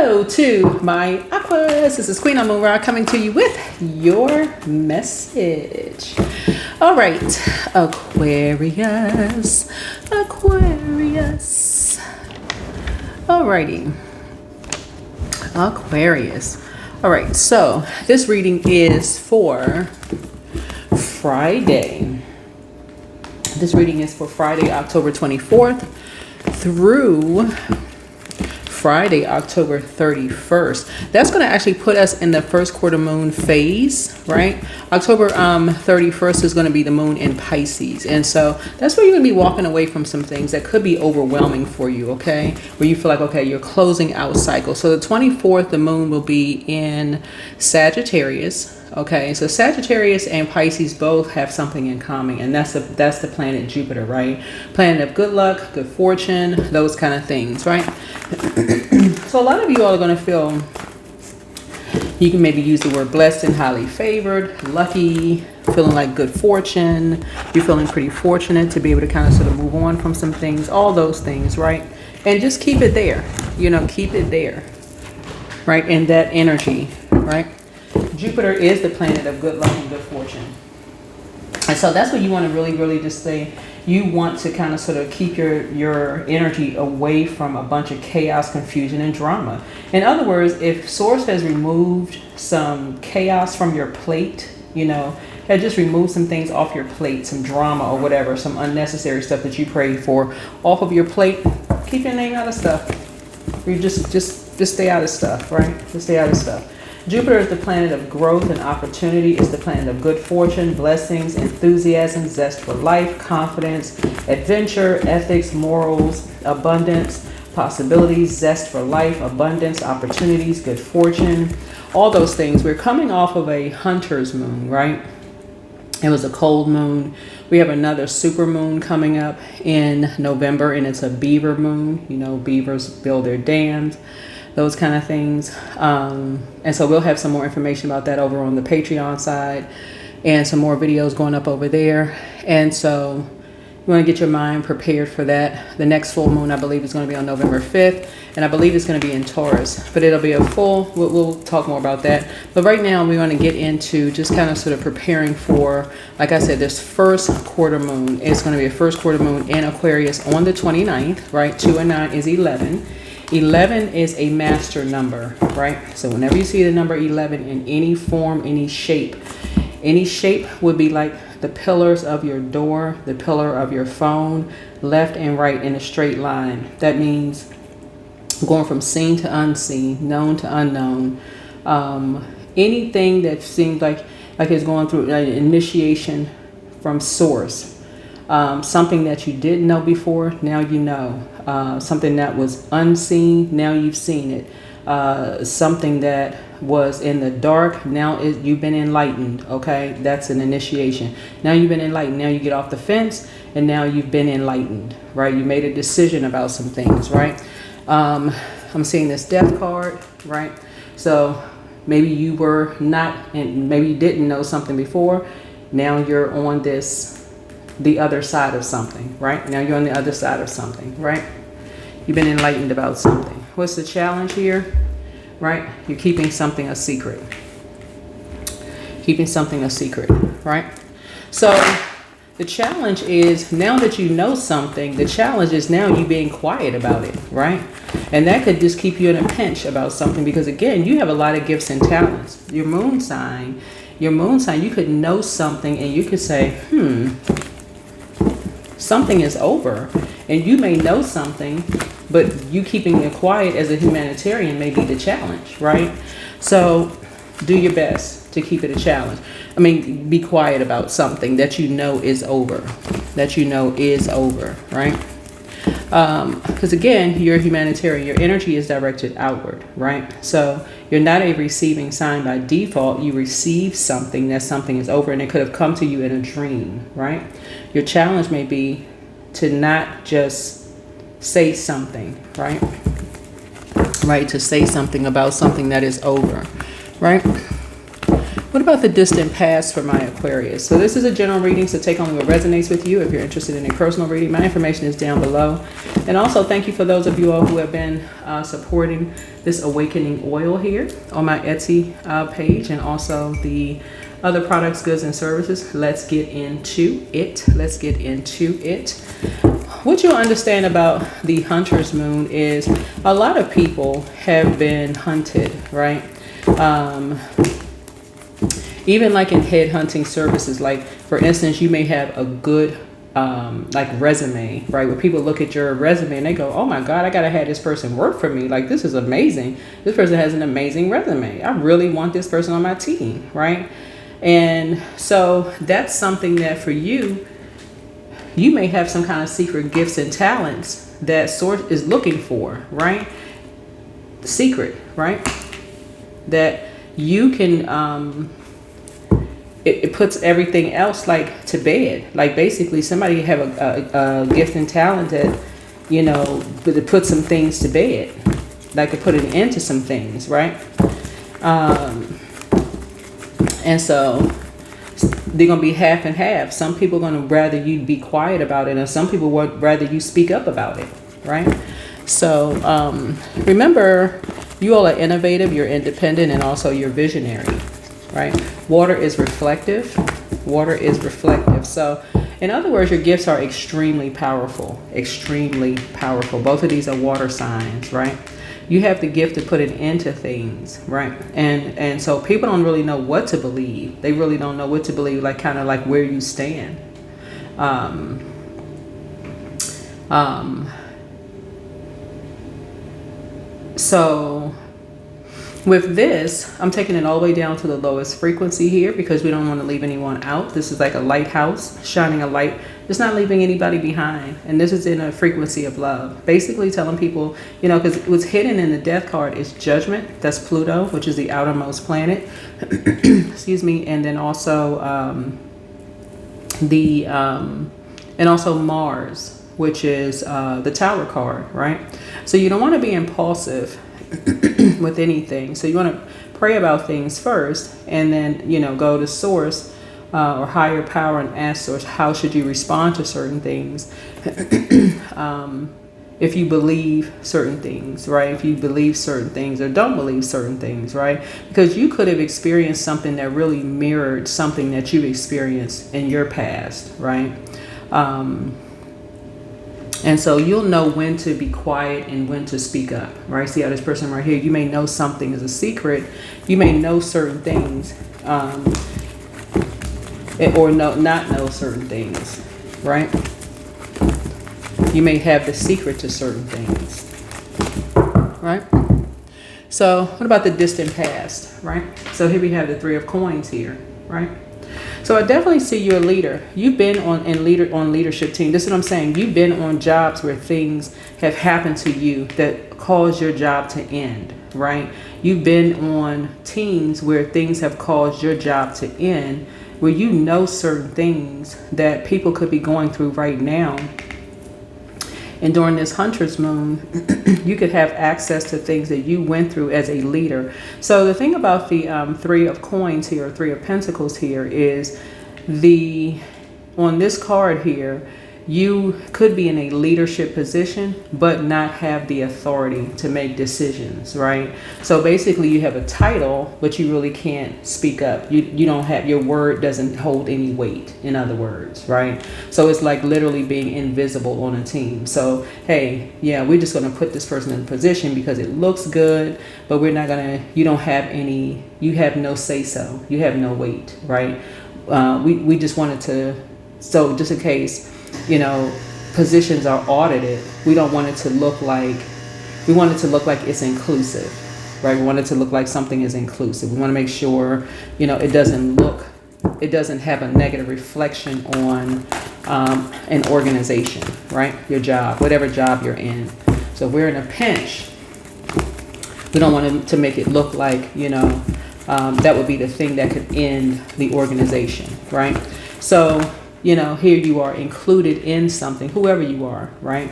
Hello to my Aquarius. This is Queen on Moon Rock coming to you with your message. All right, Aquarius. Alrighty, Aquarius. All right, so this reading is for Friday. This reading is for Friday, October 24th through Friday, October 31st. That's going to actually put us in the first quarter moon phase, right? October 31st is going to be the moon in Pisces. And so that's where you're going to be walking away from some things that could be overwhelming for you, okay? Where you feel like, okay, you're closing out cycle. So the 24th, the moon will be in Sagittarius. Okay, so Sagittarius and Pisces both have something in common, and that's the planet Jupiter, right? Planet of good luck, good fortune, those kind of things, right? So a lot of you all are going to feel, you can maybe use the word blessed and highly favored, lucky, feeling like good fortune. You're feeling pretty fortunate to be able to kind of sort of move on from some things, all those things, right? And just keep it there, keep it there, right? In that energy, right? Jupiter is the planet of good luck and good fortune. And so that's what you want to really just say. You want to kind of sort of keep your energy away from a bunch of chaos, confusion, and drama. In other words, if Source has removed some chaos from your plate, had just removed some things off your plate, some drama or whatever, some unnecessary stuff that you prayed for off of your plate, keep your name out of stuff. You just stay out of stuff, right? Just stay out of stuff. Jupiter is the planet of growth and opportunity. It's the planet of good fortune, blessings, enthusiasm, zest for life, confidence, adventure, ethics, morals, abundance, possibilities, zest for life, abundance, opportunities, good fortune, all those things. We're coming off of a hunter's moon, right? It was a cold moon. We have another super moon coming up in November, and it's a beaver moon. Beavers build their dams, those kind of things. And so we'll have some more information about that over on the Patreon side and some more videos going up over there. And so you want to get your mind prepared for that. The next full moon, I believe, is going to be on November 5th. And I believe it's going to be in Taurus. But it'll be a full, we'll talk more about that. But right now we want to get into just kind of sort of preparing for, like I said, this first quarter moon. It's going to be a first quarter moon in Aquarius on the 29th, right? 2 and 9 is 11. 11 is a master number, right? So whenever you see the number 11 in any form, any shape would be like the pillars of your door, the pillar of your phone, left and right in a straight line. That means going from seen to unseen, known to unknown. Anything that seems like it's going through an initiation from source. Something that you didn't know before, now you know. Something that was unseen, now you've seen it. Something that was in the dark, now you've been enlightened, okay? That's an initiation. Now you've been enlightened. Now you get off the fence, and now you've been enlightened, right? You made a decision about some things, right? I'm seeing this death card, right? So maybe you were not, and maybe you didn't know something before. Now you're on the other side of something, right? Now you're on the other side of something, right? You've been enlightened about something. What's the challenge here, right? You're keeping something a secret. Keeping something a secret, right? So the challenge is, now that you know something, the challenge is now you being quiet about it, right? And that could just keep you in a pinch about something, because again, you have a lot of gifts and talents. Your moon sign, you could know something and you could say, something is over. And you may know something, but you keeping it quiet as a humanitarian may be the challenge, right? So do your best to keep it a challenge. Be quiet about something that you know is over. Right? Because again, you're a humanitarian. Your energy is directed outward, right? So you're not a receiving sign by default. You receive something, that something is over, and it could have come to you in a dream, right? Your challenge may be to not just say something, right? Right, to say something about something that is over, right? What about the distant past for my Aquarius? So this is a general reading, so take only what resonates with you. If you're interested in a personal reading, my information is down below. And also thank you for those of you all who have been supporting this awakening oil here on my Etsy page, and also the other products, goods, and services. Let's get into it. Let's get into it. What you'll understand about the Hunter's Moon is a lot of people have been hunted, right? Even like in head hunting services, like for instance, you may have a good like resume, right? Where people look at your resume and they go, oh my God, I gotta have this person work for me. Like, this is amazing. This person has an amazing resume. I really want this person on my team, right? And so that's something that for you, you may have some kind of secret gifts and talents that source is looking for, right? Secret, right? That you can, it puts everything else like to bed. Like basically somebody have a gift and talent that, you know, but it puts some things to bed, like to put an end to some things, right? And so they're going to be half and half. Some people are going to rather you be quiet about it, and some people would rather you speak up about it, right? So remember, you all are innovative, you're independent, and also you're visionary, right? Water is reflective. Water is reflective. So in other words, your gifts are extremely powerful, extremely powerful. Both of these are water signs, right? You have the gift to put an end to things, right? And so people don't really know what to believe. They really don't know what to believe, like kind of like where you stand. So with this, I'm taking it all the way down to the lowest frequency here because we don't want to leave anyone out. This is like a lighthouse shining a light. It's not leaving anybody behind. And this is in a frequency of love. Basically telling people, you know, because what's hidden in the death card is judgment. That's Pluto, which is the outermost planet. Excuse me. And then also and also Mars, which is the Tower card, right? So you don't want to be impulsive with anything. So you want to pray about things first, and then, you know, go to source or higher power and ask source, how should you respond to certain things? If you believe certain things, right? If you believe certain things or don't believe certain things, right? Because you could have experienced something that really mirrored something that you experienced in your past, right? And so you'll know when to be quiet and when to speak up, right? See how this person right here, you may know something is a secret. You may know certain things, or not know certain things, right? You may have the secret to certain things, right? So what about the distant past, right? So here we have the Three of Coins here, right? So I definitely see you're a leader. You've been on leadership team. This is what I'm saying. You've been on jobs where things have happened to you that caused your job to end, right? You've been on teams where things have caused your job to end, where you know certain things that people could be going through right now. And during this Hunter's Moon, you could have access to things that you went through as a leader. So the thing about the Three of Coins here, or Three of Pentacles here, is on this card here, you could be in a leadership position, but not have the authority to make decisions, right? So basically you have a title, but you really can't speak up. You don't have, your word doesn't hold any weight, in other words, right? So it's like literally being invisible on a team. So, hey, yeah, we're just going to put this person in a position because it looks good, but we're not going to, you don't have any, you have no say-so. You have no weight, right? We just wanted to, so just in case, you know, positions are audited, we don't want it to look like, we want it to look like it's inclusive, right? We want it to look like something is inclusive. We want to make sure, you know, it doesn't have a negative reflection on an organization, right? Your job, whatever job you're in. So if we're in a pinch, we don't want it to make it look like, you know, that would be the thing that could end the organization, right? So, you know, here you are included in something, whoever you are, right?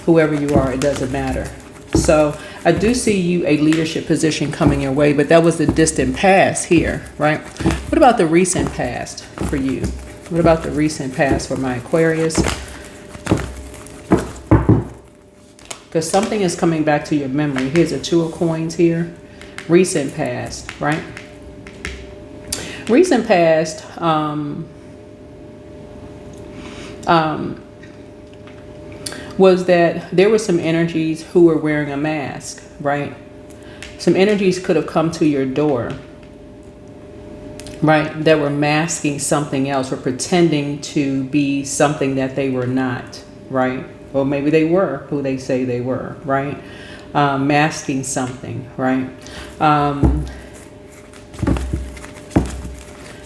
Whoever you are, it doesn't matter. So I do see you a leadership position coming your way, but that was the distant past here, right? What about the recent past for you? What about the recent past for my Aquarius? Because something is coming back to your memory. Here's a 2 of coins here. Recent past, right? Recent past, was that there were some energies who were wearing a mask, right? Some energies could have come to your door, right? That were masking something else or pretending to be something that they were not, right? Or maybe they were who they say they were, right? Masking something, right?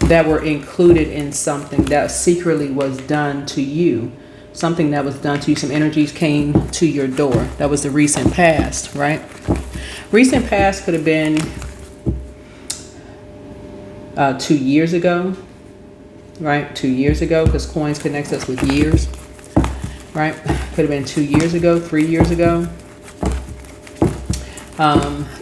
That were included in something that secretly was done to you. Something that was done to you. Some energies came to your door. That was the recent past, right? Recent past could have been 2 years ago, right? 2 years ago, because coins connects us with years, right? Could have been 2 years ago, 3 years ago.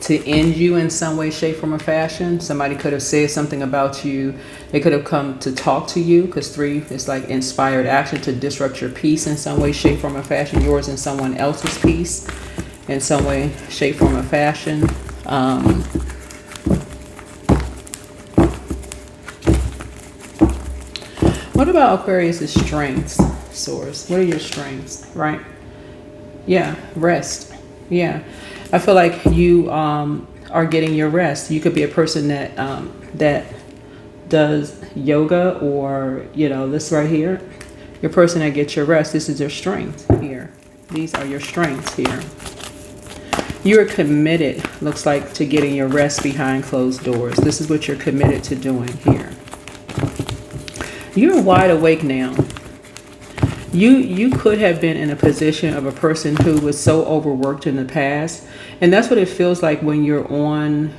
To end you in some way, shape, form, or fashion. Somebody could have said something about you. They could have come to talk to you, because 3 is like inspired action, to disrupt your peace in some way, shape, form, or fashion. Yours and someone else's peace in some way, shape, form, or fashion. What about Aquarius' strengths, Source? What are your strengths, right? Yeah, rest. Yeah. I feel like you are getting your rest. You could be a person that that does yoga, or, you know, this right here. Your person that gets your rest. This is your strength here. These are your strengths here. You're committed, looks like, to getting your rest behind closed doors. This is what you're committed to doing here. You're wide awake now. You could have been in a position of a person who was so overworked in the past. And that's what it feels like when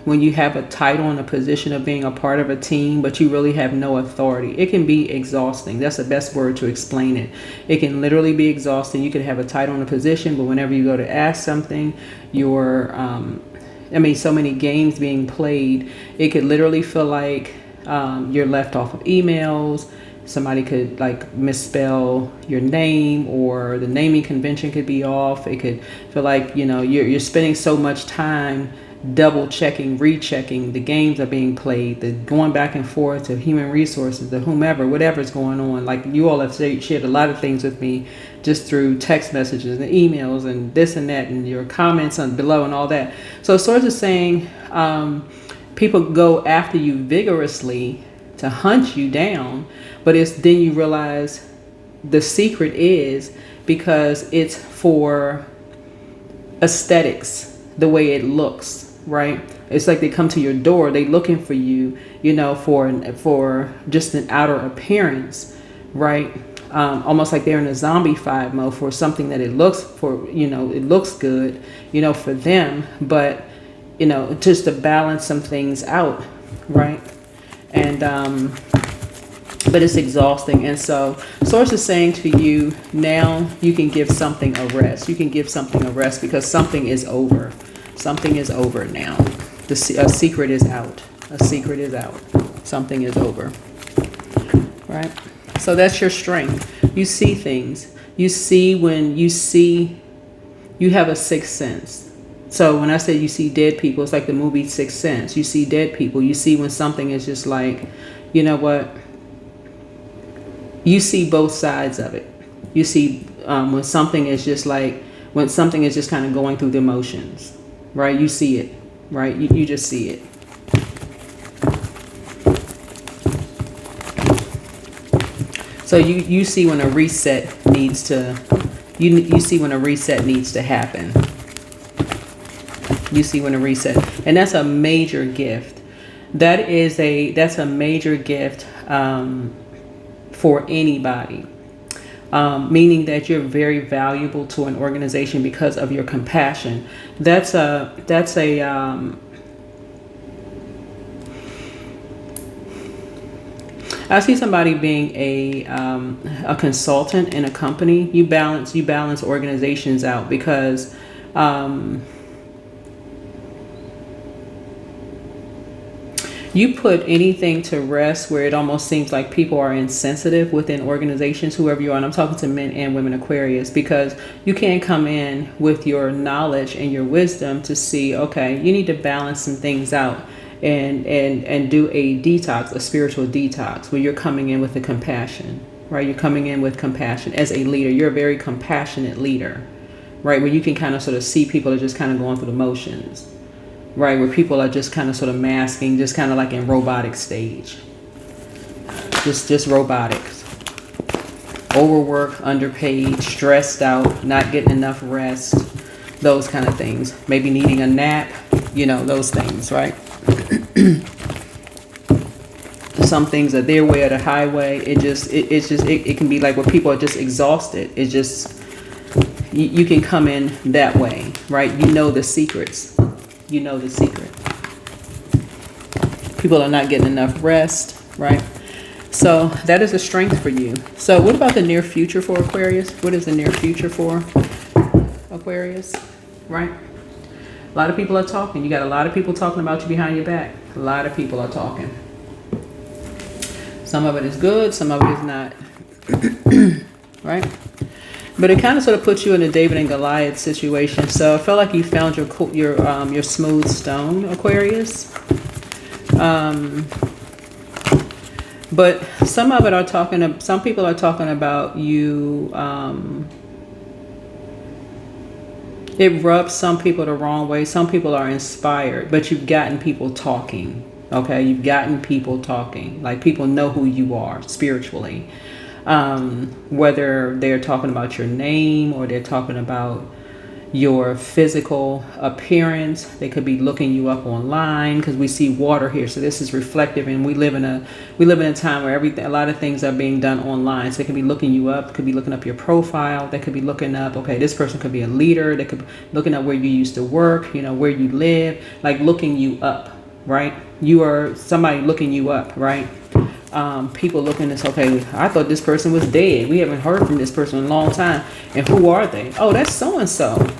when you have a title and a position of being a part of a team, but you really have no authority. It can be exhausting. That's the best word to explain it. It can literally be exhausting. You could have a title and a position, but whenever you go to ask something, so many games being played, it could literally feel like you're left off of emails. Somebody could like misspell your name, or the naming convention could be off. It could feel like, you know, you're spending so much time double checking, rechecking. The games are being played, the going back and forth to human resources, to whomever, whatever's going on. Like, you all have shared a lot of things with me just through text messages and emails and this and that, and your comments on below and all that. So Source is saying people go after you vigorously to hunt you down, but then you realize the secret is because it's for aesthetics, the way it looks, right? It's like they come to your door, they looking for you, you know, for just an outer appearance, right? Almost like they're in a zombie-fied mode for something that it looks for, you know, it looks good, you know, for them, but, you know, just to balance some things out, right? And but it's exhausting. And so Source is saying to you, now you can give something a rest. You can give something a rest because something is over. Something is over now. A secret is out. A secret is out. Something is over. Right? So that's your strength. You see things. You see when you have a sixth sense. So when I say you see dead people, it's like the movie Sixth Sense. You see dead people. You see when something is just like, you know what? You see both sides of it. You see when something is just like, when something is just kind of going through the motions, right? You see it, right? You just see it. So you see when a reset needs to, you see when a reset needs to happen. You see when a reset, and that's a major gift. That's a major gift for anybody, meaning that you're very valuable to an organization because of your compassion. I see somebody being a consultant in a company. You balance organizations out because You put anything to rest where it almost seems like people are insensitive within organizations, whoever you are. And I'm talking to men and women Aquarius, because you can't come in with your knowledge and your wisdom to see, okay, you need to balance some things out and do a detox, a spiritual detox, where you're coming in with the compassion, right? You're coming in with compassion as a leader. You're a very compassionate leader, right? Where you can kind of sort of see people are just kind of going through the motions, right? Where people are just kind of sort of masking, just kind of like in robotic stage, just robotics, overworked, underpaid, stressed out, not getting enough rest, those kind of things, maybe needing a nap, you know, those things, right? Some things are their way or the highway. It can be like where people are just exhausted. It's just, you can come in that way, right? You know the secrets. You know the secret. People are not getting enough rest, right? So that is a strength for you. So what about the near future for Aquarius? What is the near future for Aquarius, right? A lot of people are talking. You got a lot of people talking about you behind your back. A lot of people are talking. Some of it is good, some of it is not, right? But it kind of sort of puts you in a David and Goliath situation. So I felt like you found your smooth stone, Aquarius. But some of it are talking. Some people are talking about you. It rubs some people the wrong way. Some people are inspired, but you've gotten people talking. Okay, you've gotten people talking. Like, people know who you are spiritually. Whether they're talking about your name or they're talking about your physical appearance. They could be looking you up online, because we see water here. So this is reflective, and we live in a time where a lot of things are being done online. So they could be looking you up, could be looking up your profile. They could be looking up, okay, this person could be a leader. They could be looking up where you used to work, you know, where you live, like looking you up, right? You are somebody looking you up, right? People looking at this, okay, I thought this person was dead. We haven't heard from this person in a long time. And who are they? Oh, that's so-and-so.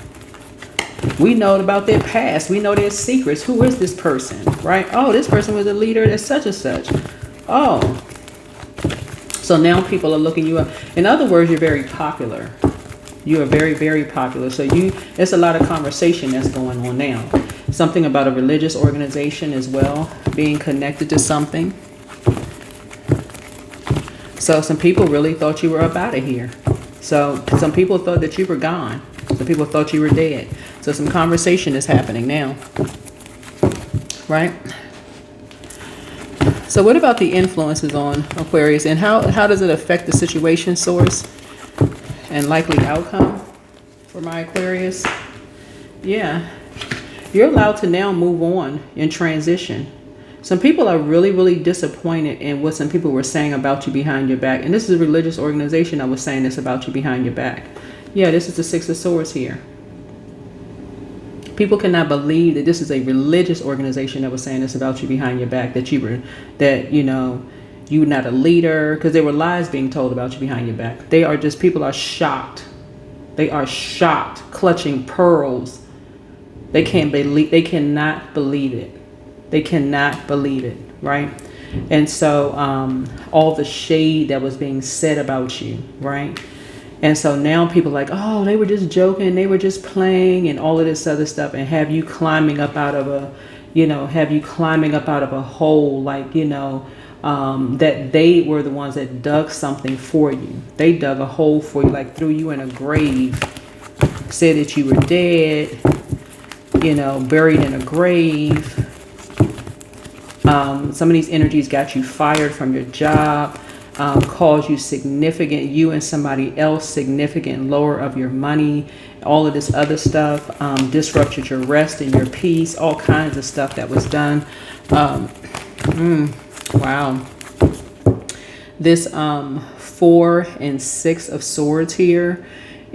We know about their past. We know their secrets. Who is this person, right? Oh, this person was a leader that's such and such. Oh. So now people are looking you up. In other words, you're very popular. You are very, very popular. So there's a lot of conversation that's going on now. Something about a religious organization as well, being connected to something. So some people really thought you were up out of here. So some people thought that you were gone. Some people thought you were dead. So some conversation is happening now. Right? So what about the influences on Aquarius, and how does it affect the situation, source, and likely outcome for my Aquarius? Yeah. You're allowed to now move on and transition. Some people are really, really disappointed in what some people were saying about you behind your back. And this is a religious organization that was saying this about you behind your back. Yeah, this is the Six of Swords here. People cannot believe that this is a religious organization that was saying this about you behind your back, you're not a leader, because there were lies being told about you behind your back. People are shocked. They are shocked, clutching pearls. They cannot believe it. They cannot believe it, right? And so all the shade that was being said about you, right? And so now people are like, oh, they were just joking, they were just playing, and all of this other stuff, and have you climbing up out of a hole, like, that they were the ones that dug something for you. They dug a hole for you, like threw you in a grave, said that you were dead, buried in a grave. Some of these energies got you fired from your job, caused you and somebody else significant lower of your money, all of this other stuff, disrupted your rest and your peace, all kinds of stuff that was done. Wow. This 4 and 6 of swords here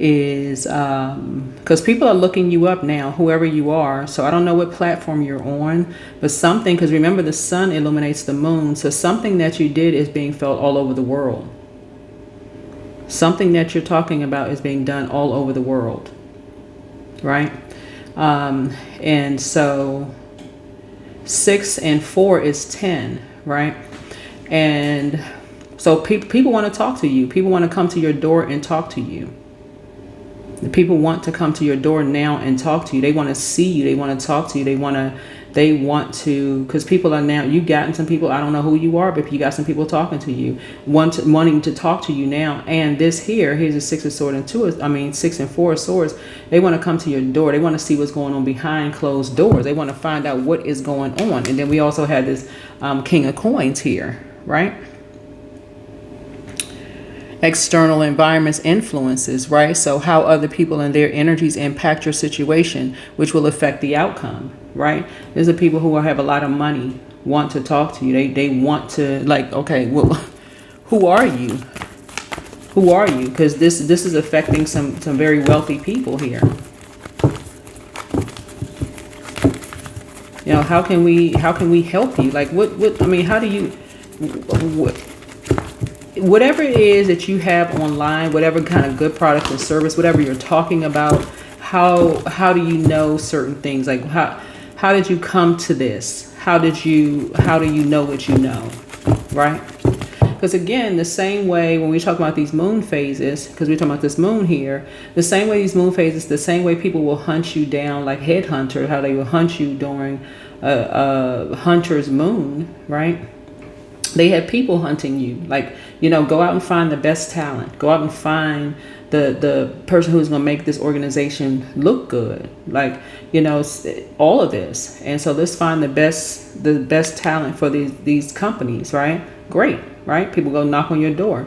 is because people are looking you up now, whoever you are. So I don't know what platform you're on, but something, because remember the sun illuminates the moon, so something that you did is being felt all over the world. Something that you're talking about is being done all over the world, right? And so 6 and 4 is 10, right? And so people want to talk to you. People want to come to your door and talk to you. The people want to come to your door now and talk to you. They want to see you. They want to talk to you. They want to, because people are now, you've gotten some people, I don't know who you are, but you got some people talking to you, wanting to talk to you now. And this here's a 6 of swords and 6 and 4 of swords. They want to come to your door. They want to see what's going on behind closed doors. They want to find out what is going on. And then we also had this King of Coins here, right? External environments influences, right? So how other people and their energies impact your situation, which will affect the outcome, right? There's the people who have a lot of money want to talk to you. They want to, like, okay, well, who are you? Who are you? Because this is affecting some very wealthy people here. You know, how can we help you? Like, what I mean, how do you, whatever it is that you have online, whatever kind of good product and service, whatever you're talking about, how do you know certain things? Like, how did you come to this? How do you know what you know, right? Because again, the same way when we talk about these moon phases, because we're talking about this moon here, the same way these moon phases, the same way people will hunt you down, like headhunter, how they will hunt you during a hunter's moon, right? They have people hunting you, like, you know, go out and find the best talent. Go out and find the person who's going to make this organization look good. Like, you know, all of this. And so let's find the best talent for these companies, right? Great, right? People go knock on your door.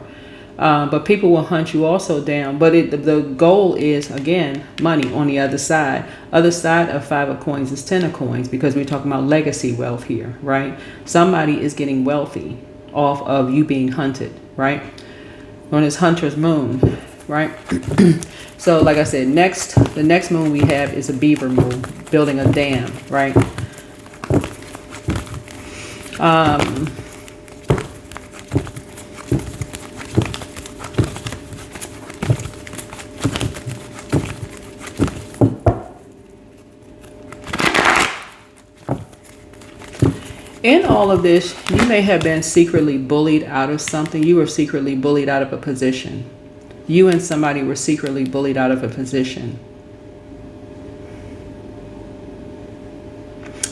But people will hunt you also down. But the goal is, again, money on the other side. Other side of 5 of coins is 10 of coins, because we're talking about legacy wealth here, right? Somebody is getting wealthy off of you being hunted, right? On this hunter's moon, right? So like I said, the next moon we have is a beaver moon, building a dam, right? In all of this, you may have been secretly bullied out of something. You were secretly bullied out of a position. You and somebody were secretly bullied out of a position.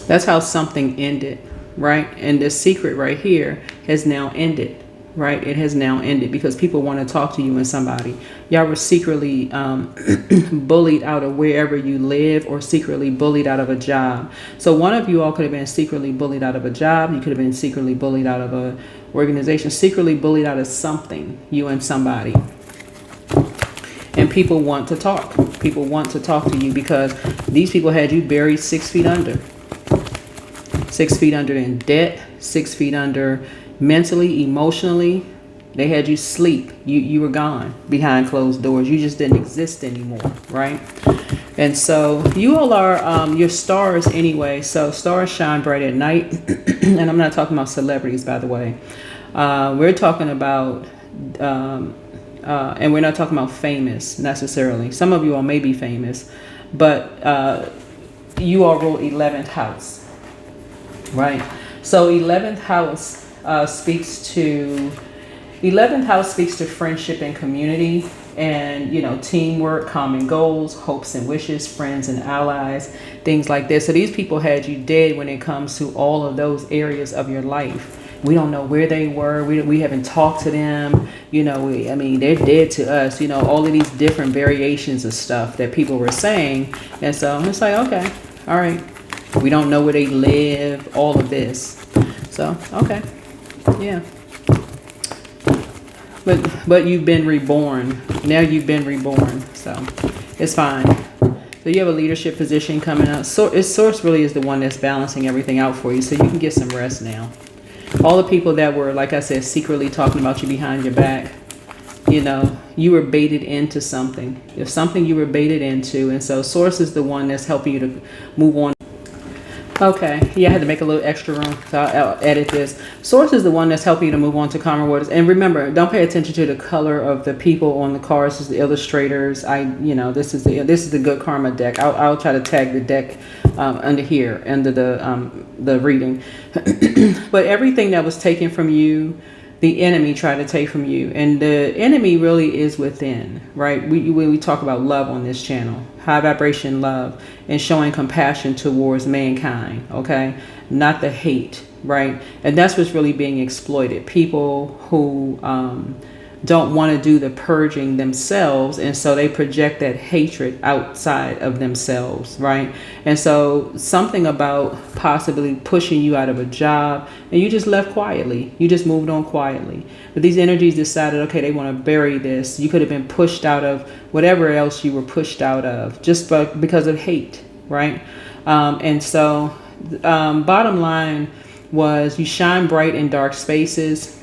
That's how something ended, right? And this secret right here has now ended, right? It has now ended because people want to talk to you and somebody. Y'all were secretly bullied out of wherever you live, or secretly bullied out of a job. So one of you all could have been secretly bullied out of a job. You could have been secretly bullied out of a organization, secretly bullied out of something, you and somebody. And people want to talk. People want to talk to you because these people had you buried 6 feet under. 6 feet under in debt, 6 feet under mentally, emotionally. They had you sleep. You were gone behind closed doors. You just didn't exist anymore, right? And so you all are your stars anyway. So stars shine bright at night. And I'm not talking about celebrities, by the way. We're talking about, and we're not talking about famous necessarily. Some of you all may be famous, but you all rule 11th house, right? So 11th house speaks to 11th house speaks to friendship and community, and, you know, teamwork, common goals, hopes and wishes, friends and allies, things like this. So these people had you dead when it comes to all of those areas of your life. We don't know where they were. We haven't talked to them. You know, I mean, they're dead to us. You know, all of these different variations of stuff that people were saying. And so it's like, okay, all right. We don't know where they live, all of this. So, okay, yeah. But you've been reborn. Now you've been reborn. So it's fine. So you have a leadership position coming up. So Source really is the one that's balancing everything out for you. So you can get some rest now. All the people that were, like I said, secretly talking about you behind your back, you know, you were baited into something. There's something you were baited into. And so Source is the one that's helping you to move on. Okay, yeah, I had to make a little extra room, so I'll edit this. Source is the one that's helping you to move on to calmer waters. And remember, don't pay attention to the color of the people on the cards. This is the illustrators. You know, this is the good karma deck. I'll try to tag the deck under here, under the reading. But everything that was taken from you, the enemy tried to take from you. And the enemy really is within, right? We talk about love on this channel, high vibration love, and showing compassion towards mankind, okay? Not the hate, right? And that's what's really being exploited. People who don't want to do the purging themselves, and so they project that hatred outside of themselves, right? And so something about possibly pushing you out of a job, and you just left quietly, you just moved on quietly. But these energies decided, okay, they want to bury this. You could have been pushed out of whatever else you were pushed out of just because of hate, right? And so bottom line was, you shine bright in dark spaces.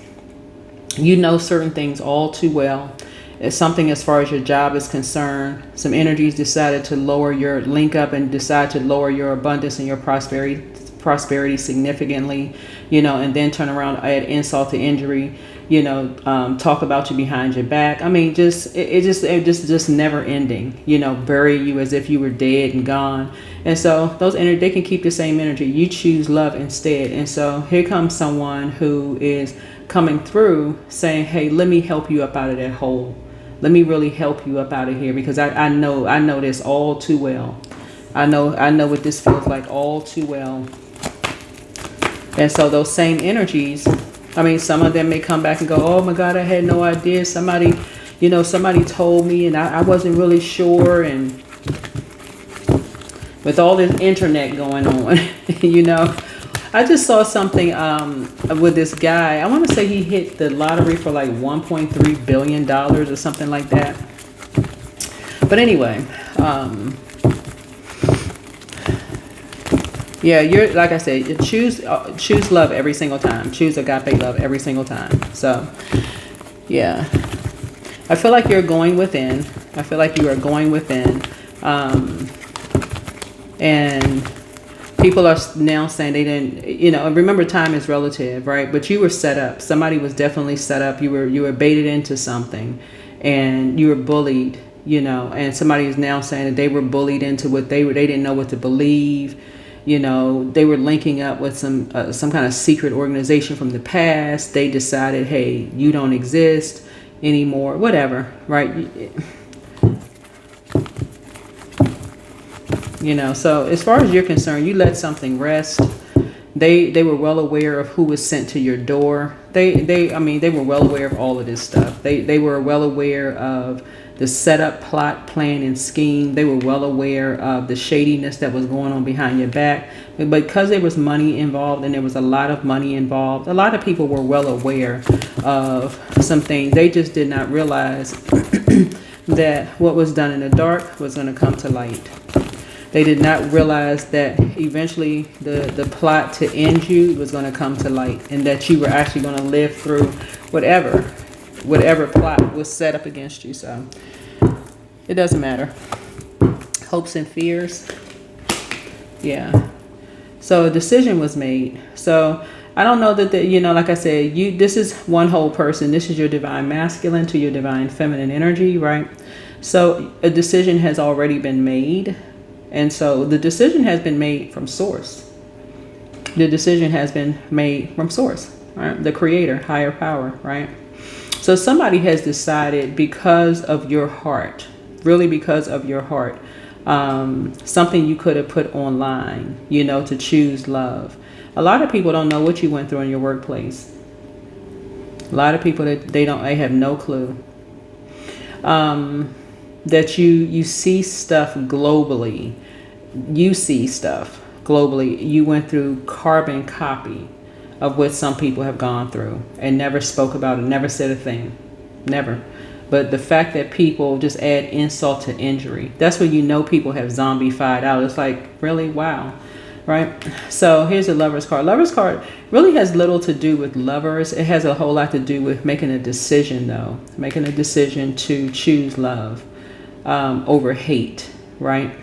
You know certain things all too well. It's something as far as your job is concerned. Some energies decided to lower your link up and decide to lower your abundance and your prosperity significantly, you know, and then turn around, add insult to injury, you know, talk about you behind your back. I mean, it just never ending, you know, bury you as if you were dead and gone. And so those energy, they can keep the same energy. You choose love instead. And so here comes someone who is coming through saying, hey, let me help you up out of that hole. Let me really help you up out of here, because I know this all too well. I know what this feels like all too well. And so those same energies, I mean, some of them may come back and go, oh my God, I had no idea. Somebody told me and I wasn't really sure. And with all this internet going on, you know, I just saw something with this guy. I want to say he hit the lottery for like $1.3 billion or something like that. But anyway, yeah, you're, like I said, you choose love every single time. Choose agape love every single time. So, yeah, I feel like you're going within. I feel like you are going within, and people are now saying they didn't, you know, remember time is relative, right? But you were set up. Somebody was definitely set up. You were baited into something, and you were bullied, you know, and somebody is now saying that they were bullied into what they didn't know what to believe. You know, they were linking up with some kind of secret organization from the past. They decided, hey, you don't exist anymore, whatever, right? You know, so as far as you're concerned, you let something rest. They were well aware of who was sent to your door. They were well aware of all of this stuff. They were well aware of the setup, plot, plan, and scheme. They were well aware of the shadiness that was going on behind your back. But because there was money involved, and there was a lot of money involved, a lot of people were well aware of some things. They just did not realize that what was done in the dark was going to come to light. They did not realize that eventually the plot to end you was going to come to light, and that you were actually going to live through whatever plot was set up against you. So it doesn't matter. Hopes and fears. Yeah. So a decision was made. So I don't know that, you know, like I said, this is one whole person. This is your divine masculine to your divine feminine energy, right? So a decision has already been made. And so the decision has been made from source. The decision has been made from source, right? The creator, higher power, right? So somebody has decided, because of your heart, really because of your heart, something you could have put online, you know, to choose love. A lot of people don't know what you went through in your workplace. A lot of people they have no clue. That you see stuff globally. You see stuff globally. You went through carbon copy of what some people have gone through and never spoke about it, never said a thing, never. But the fact that people just add insult to injury, that's when you know people have zombified out. It's like, really? Wow. Right? So here's the Lover's card. Lover's card really has little to do with lovers. It has a whole lot to do with making a decision, though. Making a decision to choose love over hate, right?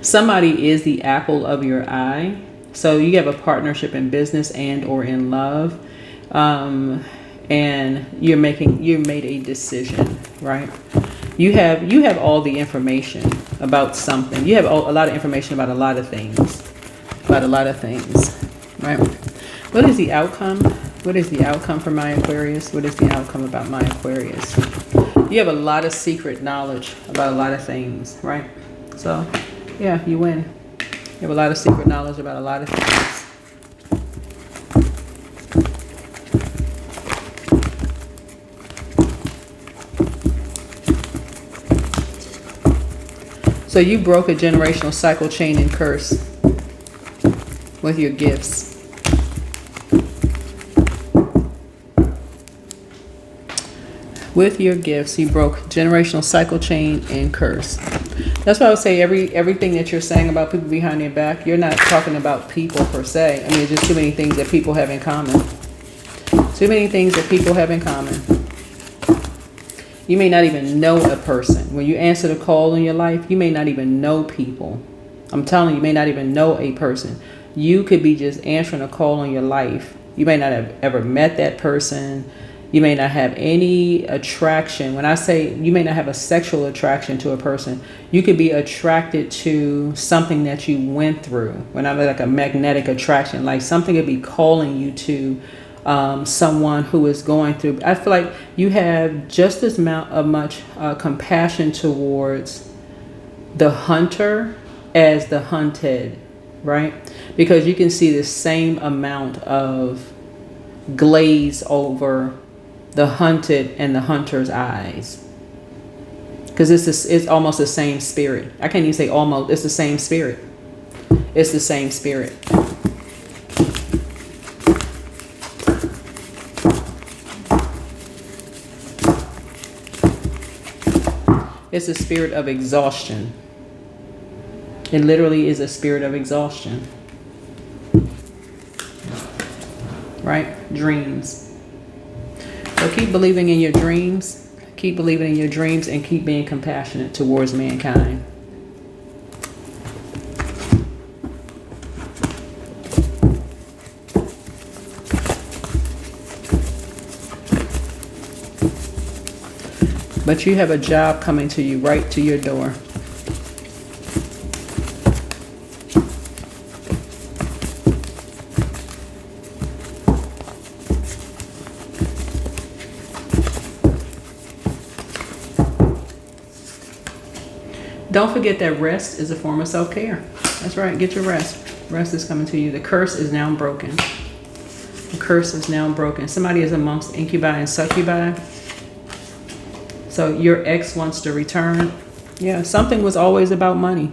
Somebody is the apple of your eye. So you have a partnership in business and or in love. And you made a decision, right? You have all the information about something. You have a lot of information about a lot of things. About a lot of things, right? What is the outcome? What is the outcome for my Aquarius? What is the outcome about my Aquarius? You have a lot of secret knowledge about a lot of things, right? So, yeah, you win. You have a lot of secret knowledge about a lot of things. So you broke a generational cycle, chain, and curse with your gifts. With your gifts, you broke generational cycle, chain, and curse. That's why I would say everything that you're saying about people behind their back, you're not talking about people per se. I mean, there's just too many things that people have in common. Too many things that people have in common. You may not even know a person. When you answer the call in your life, you may not even know people. I'm telling you, you may not even know a person. You could be just answering a call in your life. You may not have ever met that person. You may not have any attraction. When I say you may not have a sexual attraction to a person, you could be attracted to something that you went through. When I'm like a magnetic attraction, like something could be calling you to someone who is going through. I feel like you have just as much compassion towards the hunter as the hunted, right? Because you can see the same amount of glaze over the hunted and the hunter's eyes, because it's almost the same spirit. I can't even say almost. It's the same spirit. It's the same spirit. It's a spirit of exhaustion. It literally is a spirit of exhaustion. Right? Dreams. So keep believing in your dreams. Keep believing in your dreams and keep being compassionate towards mankind. But you have a job coming to you right to your door. Don't forget that rest is a form of self-care. That's right. Get your rest. Rest is coming to you. The curse is now broken. The curse is now broken. Somebody is amongst incubi and succubi. So your ex wants to return. Yeah, something was always about money.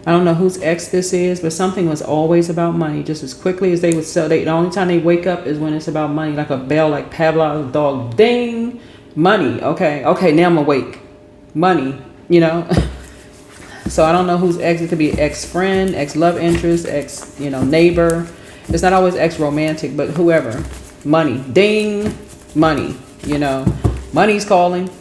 I don't know whose ex this is, but something was always about money. Just as quickly as they would sell, the only time they wake up is when it's about money, like a bell, like Pavlov's dog. Ding, money. Okay, now I'm awake. Money, you know. So I don't know whose ex. It could be ex-friend, ex-love interest, ex, neighbor. It's not always ex-romantic, but whoever. Money, ding, money. Money's calling,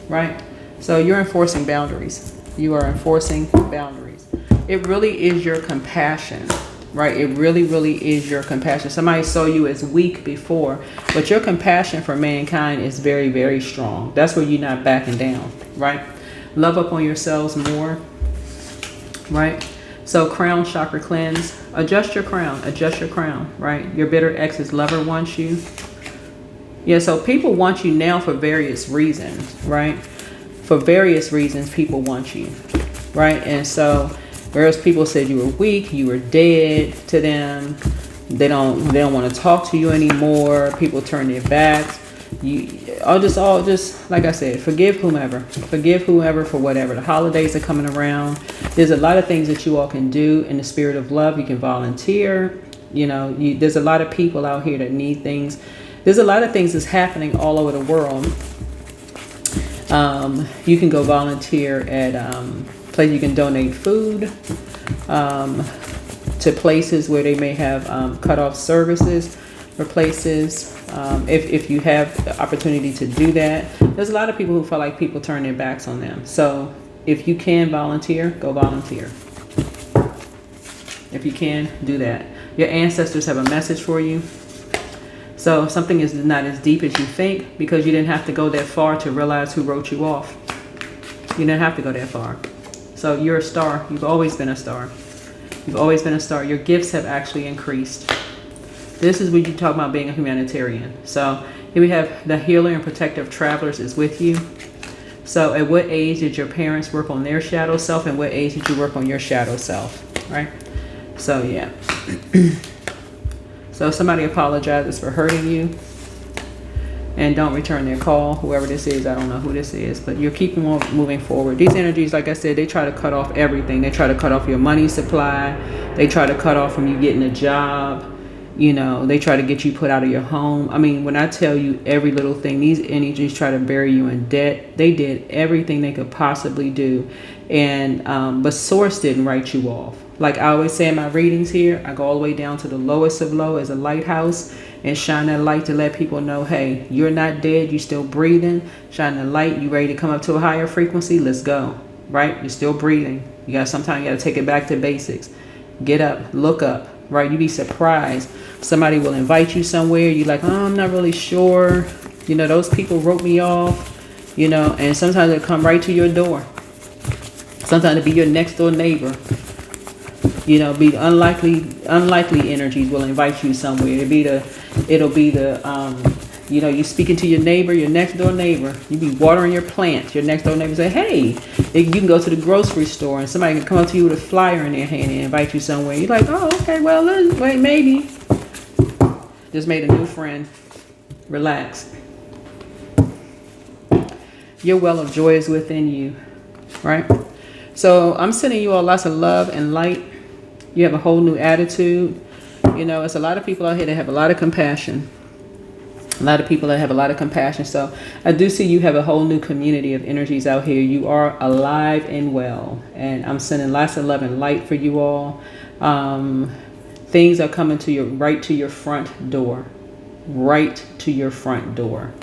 right? So you're enforcing boundaries. You are enforcing boundaries. It really is your compassion, right? It really, really is your compassion. Somebody saw you as weak before, but your compassion for mankind is very, very strong. That's where you're not backing down, right? Love up on yourselves more, right? So crown chakra cleanse. Adjust your crown, right? Your bitter ex's lover wants you. Yeah, so people want you now for various reasons, right? For various reasons, people want you, right? And so, whereas people said you were weak, you were dead to them, they don't want to talk to you anymore. People turn their backs. All just like I said, forgive whomever for whatever. The holidays are coming around. There's a lot of things that you all can do in the spirit of love. You can volunteer. There's a lot of people out here that need things. There's a lot of things that's happening all over the world. You can go volunteer at places. You can donate food to places where they may have cut off services for places. If you have the opportunity to do that, there's a lot of people who feel like people turn their backs on them. So if you can volunteer, go volunteer. If you can, do that. Your ancestors have a message for you. So something is not as deep as you think, because you didn't have to go that far to realize who wrote you off. You didn't have to go that far. So you're a star. You've always been a star. You've always been a star. Your gifts have actually increased. This is when you talk about being a humanitarian. So here we have the healer and protective travelers is with you. So at what age did your parents work on their shadow self, and what age did you work on your shadow self, right? So yeah. So somebody apologizes for hurting you, and don't return their call. Whoever this is, I don't know who this is, but you're keeping on moving forward. These energies, like I said, they try to cut off everything. They try to cut off your money supply. They try to cut off from you getting a job. You know, they try to get you put out of your home. I mean, when I tell you every little thing, these energies try to bury you in debt. They did everything they could possibly do. And, but Source didn't write you off. Like I always say in my readings here, I go all the way down to the lowest of low as a lighthouse and shine that light to let people know, hey, you're not dead. You're still breathing. Shine the light. You ready to come up to a higher frequency? Let's go. Right? You're still breathing. Sometimes you got to take it back to basics. Get up, look up, right? You'd be surprised. Somebody will invite you somewhere. You're like, oh, I'm not really sure. You know, those people wrote me off, you know, and sometimes they'll come right to your door. Sometimes it'll be your next door neighbor. You know, be unlikely energies will invite you somewhere. It'll be the you know, you speaking to your neighbor, your next door neighbor. You be watering your plants. Your next door neighbor say, hey, you can go to the grocery store and somebody can come up to you with a flyer in their hand and invite you somewhere. You're like, oh, okay, well, wait, maybe. Just made a new friend. Relax. Your well of joy is within you, right? So I'm sending you all lots of love and light. You have a whole new attitude. You know, it's a lot of people out here that have a lot of compassion. A lot of people that have a lot of compassion. So I do see you have a whole new community of energies out here. You are alive and well. And I'm sending lots of love and light for you all. Things are coming to right to your front door. Right to your front door.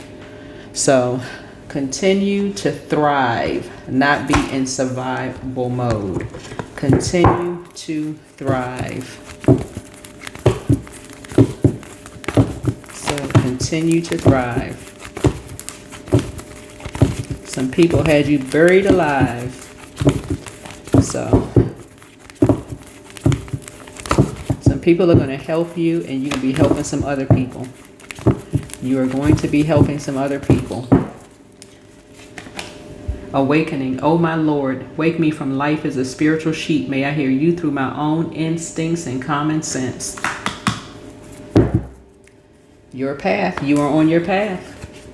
So continue to thrive, not be in survival mode. Continue to thrive. Continue to thrive. Some people had you buried alive. So some people are going to help you, and you're going to be helping some other people. You are going to be helping some other people. Awakening. Oh my Lord, wake me from life as a spiritual sheep. May I hear you through my own instincts and common sense. Your path. You are on your path.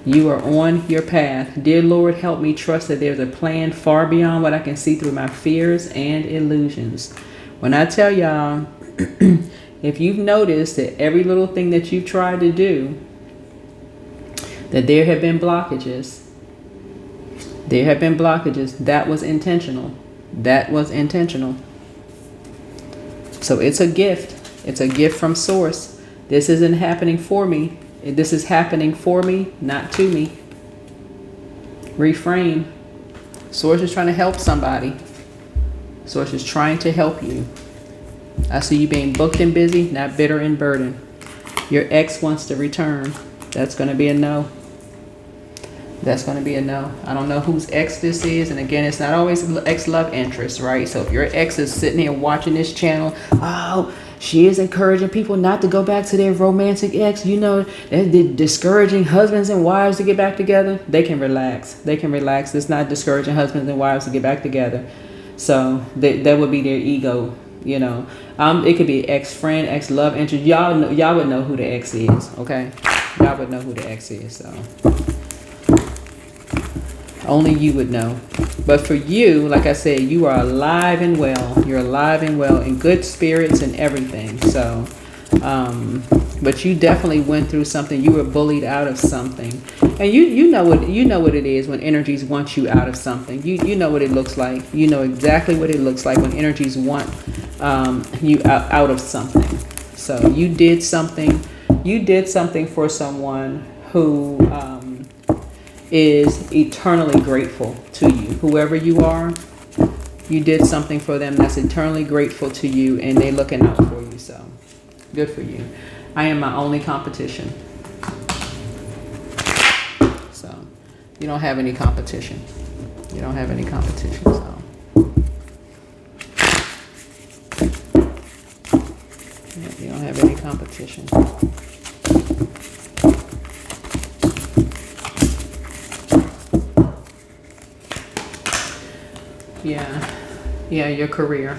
You are on your path. Dear Lord, help me trust that there's a plan far beyond what I can see through my fears and illusions. When I tell y'all, if you've noticed that every little thing that you've tried to do, that there have been blockages. There have been blockages. That was intentional. That was intentional. So it's a gift. It's a gift from Source. This isn't happening for me. This is happening for me, not to me. Reframe. Source is trying to help somebody. Source is trying to help you. I see you being booked and busy, not bitter and burdened. Your ex wants to return. That's going to be a no. That's going to be a no. I don't know whose ex this is. And again, it's not always ex-love interest, right? So if your ex is sitting here watching this channel, oh, she is encouraging people not to go back to their romantic ex. You know, they're discouraging husbands and wives to get back together. They can relax. They can relax. It's not discouraging husbands and wives to get back together. So that would be their ego, you know. It could be ex-friend, ex-love interest. Y'all would know who the ex is, okay? Y'all would know who the ex is, so. Only you would know. But for you, like I said, you are alive and well. You're alive and well, in good spirits and everything. So, but you definitely went through something. You were bullied out of something, and you know what it is when energies want you out of something. You know what it looks like. You know exactly what it looks like when energies want you out of something. So you did something. You did something for someone who is eternally grateful to you. Whoever you are, you did something for them that's eternally grateful to you, and they're looking out for you. So good for you. I am my only competition. So you don't have any competition. You don't have any competition. So yeah, you don't have any competition. Yeah, your career.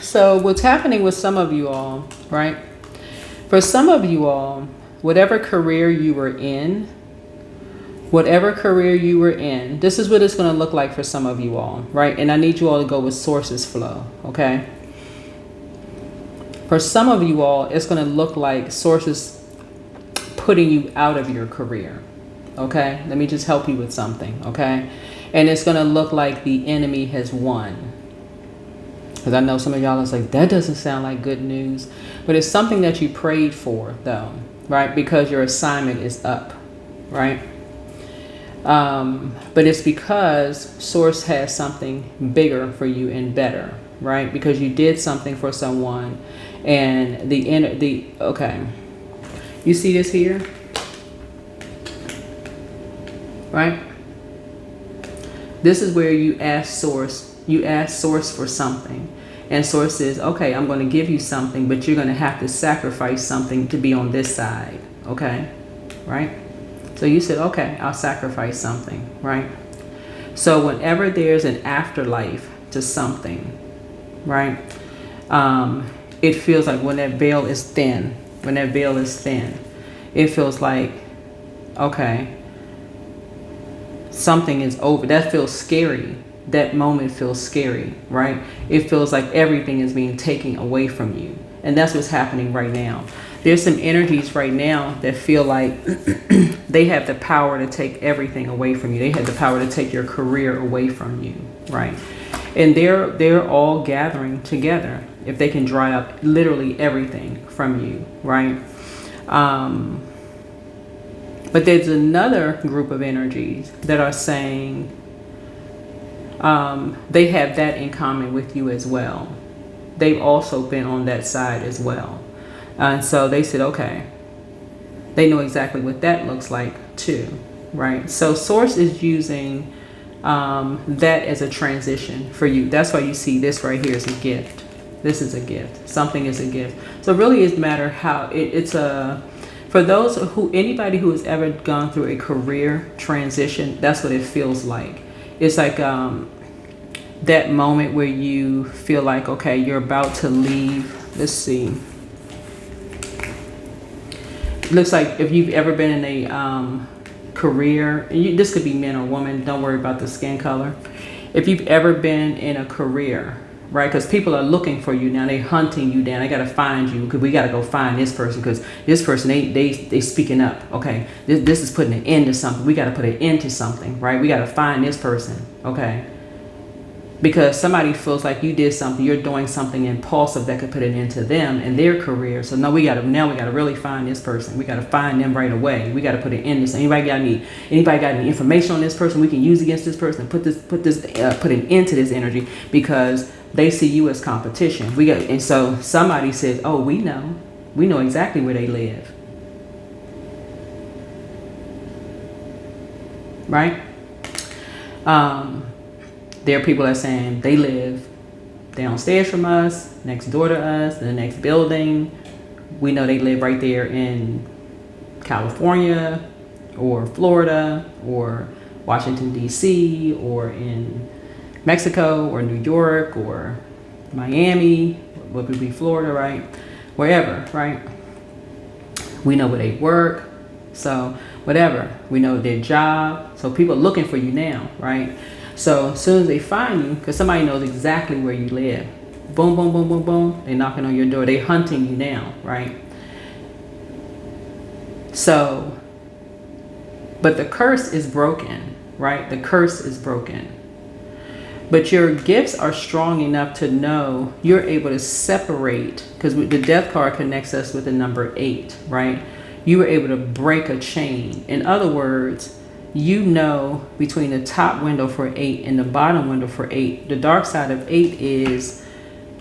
So what's happening with some of you all, right? For some of you all, whatever career you were in, this is what it's going to look like for some of you all, right? And I need you all to go with sources flow, okay? For some of you all, it's going to look like sources putting you out of your career, okay? Let me just help you with something, okay? And it's going to look like the enemy has won. Because I know some of y'all is like, that doesn't sound like good news. But it's something that you prayed for, though, right? Because your assignment is up, right? But it's because Source has something bigger for you and better, right? Because you did something for someone, and okay. You see this here? Right? This is where you ask Source for something, and Source says, okay, I'm going to give you something, but you're going to have to sacrifice something to be on this side, okay? Right? So you said, okay, I'll sacrifice something, right? So whenever there's an afterlife to something, right, it feels like when that veil is thin, it feels like, okay, something is over. That feels scary. That moment feels scary, right? It feels like everything is being taken away from you. And that's what's happening right now. There's some energies right now that feel like they have the power to take everything away from you. They have the power to take your career away from you, right? And they're all gathering together if they can dry up literally everything from you, right? But there's another group of energies that are saying they have that in common with you as well. They've also been on that side as well. And so they said, okay, they know exactly what that looks like too, right? So Source is using that as a transition for you. That's why you see this right here is a gift. This is a gift. Something is a gift. So it really is matter how it's a... For those anybody who has ever gone through a career transition, that's what it feels like. It's like that moment where you feel like, okay, you're about to leave. Let's see. It looks like if you've ever been in a career, this could be man or woman, don't worry about the skin color. If you've ever been in a career, right? Because people are looking for you now. They're hunting you down. They got to find you because we got to go find this person because this person, they speaking up. Okay, this is putting an end to something. We got to put an end to something, right? We got to find this person, okay? Because somebody feels like you did something, you're doing something impulsive that could put an end to them and their career. So now we got to really find this person. We got to find them right away. We got to put an end to something. Anybody got any information on this person we can use against this person? Put an end to this energy because they see you as competition. And so somebody says, oh, we know exactly where they live. Right? There are people that are saying they live downstairs from us, next door to us, in the next building. We know they live right there in California or Florida or Washington, D.C. or in Mexico or New York or Miami, what would be Florida, right? Wherever, right? We know where they work. So whatever, we know their job. So people are looking for you now, right? So as soon as they find you, because somebody knows exactly where you live, boom, boom, boom, boom, boom, they're knocking on your door. They're hunting you now, right? So, but the curse is broken, right? The curse is broken. But your gifts are strong enough to know you're able to separate, because the death card connects us with the number 8, right? You were able to break a chain. In other words, you know between the top window for 8 and the bottom window for 8, the dark side of 8 is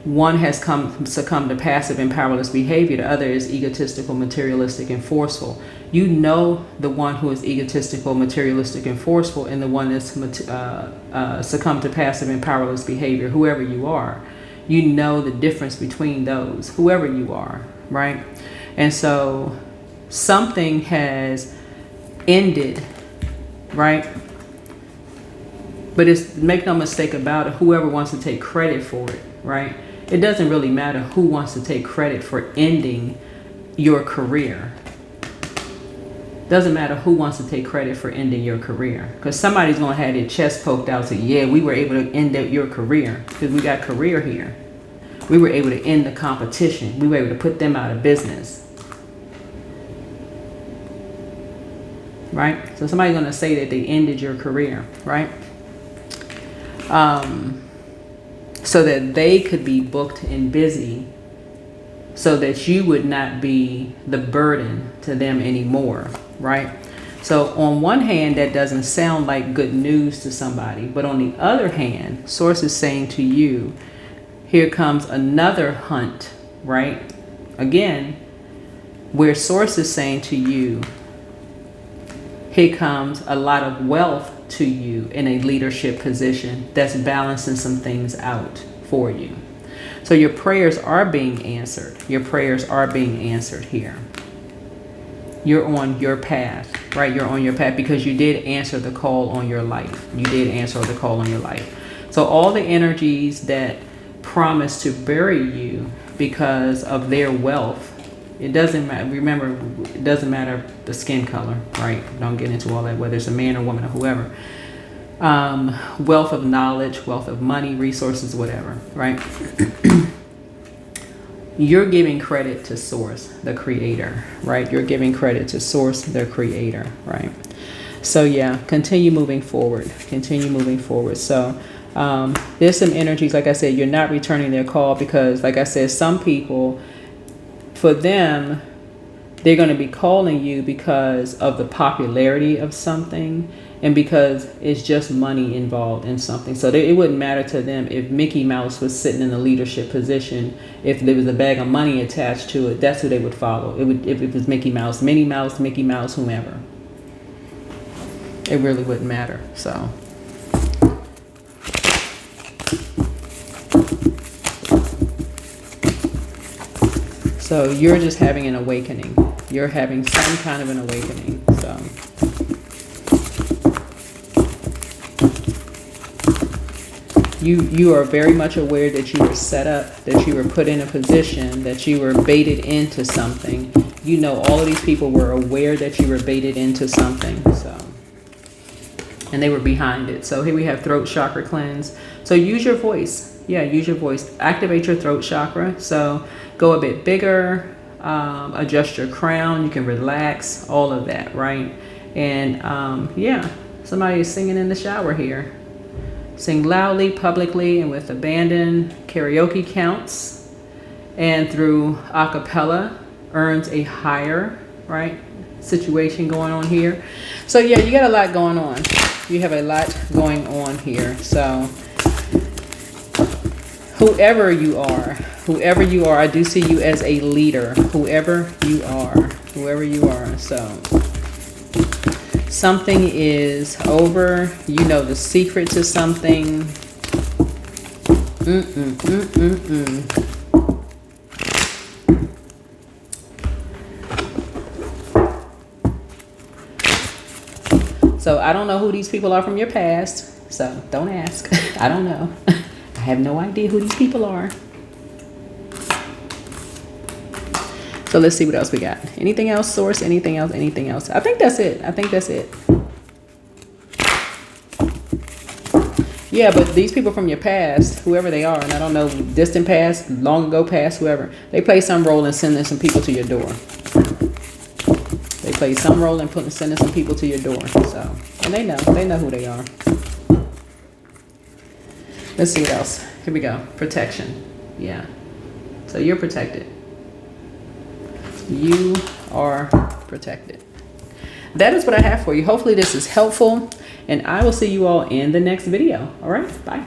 One has succumbed to passive and powerless behavior. The other is egotistical, materialistic, and forceful. You know the one who is egotistical, materialistic, and forceful, and the one that's succumbed to passive and powerless behavior, whoever you are. You know the difference between those, whoever you are, right? And so something has ended, right? But it's, make no mistake about it, whoever wants to take credit for it, right? It doesn't really matter who wants to take credit for ending your career. Doesn't matter who wants to take credit for ending your career, because somebody's going to have their chest poked out, say, yeah, we were able to end your career because we got career here. We were able to end the competition. We were able to put them out of business. Right? So somebody's going to say that they ended your career, right? So that they could be booked and busy, so that you would not be the burden to them anymore, right? So on one hand, that doesn't sound like good news to somebody, but on the other hand, Source is saying to you, here comes another hunt, right? Again, where Source is saying to you, here comes a lot of wealth to you in a leadership position that's balancing some things out for you. So your prayers are being answered. Your prayers are being answered here. You're on your path, right? You're on your path because you did answer the call on your life. You did answer the call on your life. So all the energies that promise to bury you because of their wealth, it doesn't matter. Remember, it doesn't matter the skin color, right? Don't get into all that, whether it's a man or woman or whoever. Wealth of knowledge, wealth of money, resources, whatever, right? You're giving credit to Source, the creator, right? You're giving credit to Source, the creator, right? So yeah, continue moving forward. Continue moving forward. So there's some energies, like I said, you're not returning their call because, like I said, some people, for them, they're going to be calling you because of the popularity of something and because it's just money involved in something. So it wouldn't matter to them if Mickey Mouse was sitting in a leadership position. If there was a bag of money attached to it, that's who they would follow. It would, if it was Mickey Mouse, Minnie Mouse, Mickey Mouse, whomever. It really wouldn't matter. So you're just having an awakening. You're having some kind of an awakening. So you are very much aware that you were set up, that you were put in a position, that you were baited into something. You know, all of these people were aware that you were baited into something. So, and they were behind it. So here we have throat chakra cleanse. So use your voice. Yeah, use your voice. Activate your throat chakra. So go a bit bigger, adjust your crown. You can relax, all of that, right? And yeah, somebody is singing in the shower here. Sing loudly, publicly, and with abandon. Karaoke counts. And through a cappella earns a higher, right, situation going on here. So yeah, you got a lot going on. You have a lot going on here. So whoever you are, I do see you as a leader. Whoever you are. So something is over. You know the secret to something. So I don't know who these people are from your past. So don't ask. I don't know. I have no idea who these people are. So let's see what else we got. Anything else, Source? Anything else? Anything else? I think that's it. Yeah, but these people from your past, whoever they are, and I don't know, distant past, long ago past, whoever, they play some role in sending some people to your door. They play some role in sending some people to your door. So, and they know who they are. Let's see what else. Here we go. Protection. Yeah. So you're protected. You are protected. That is what I have for you. Hopefully this is helpful, and I will see you all in the next video. All right. Bye.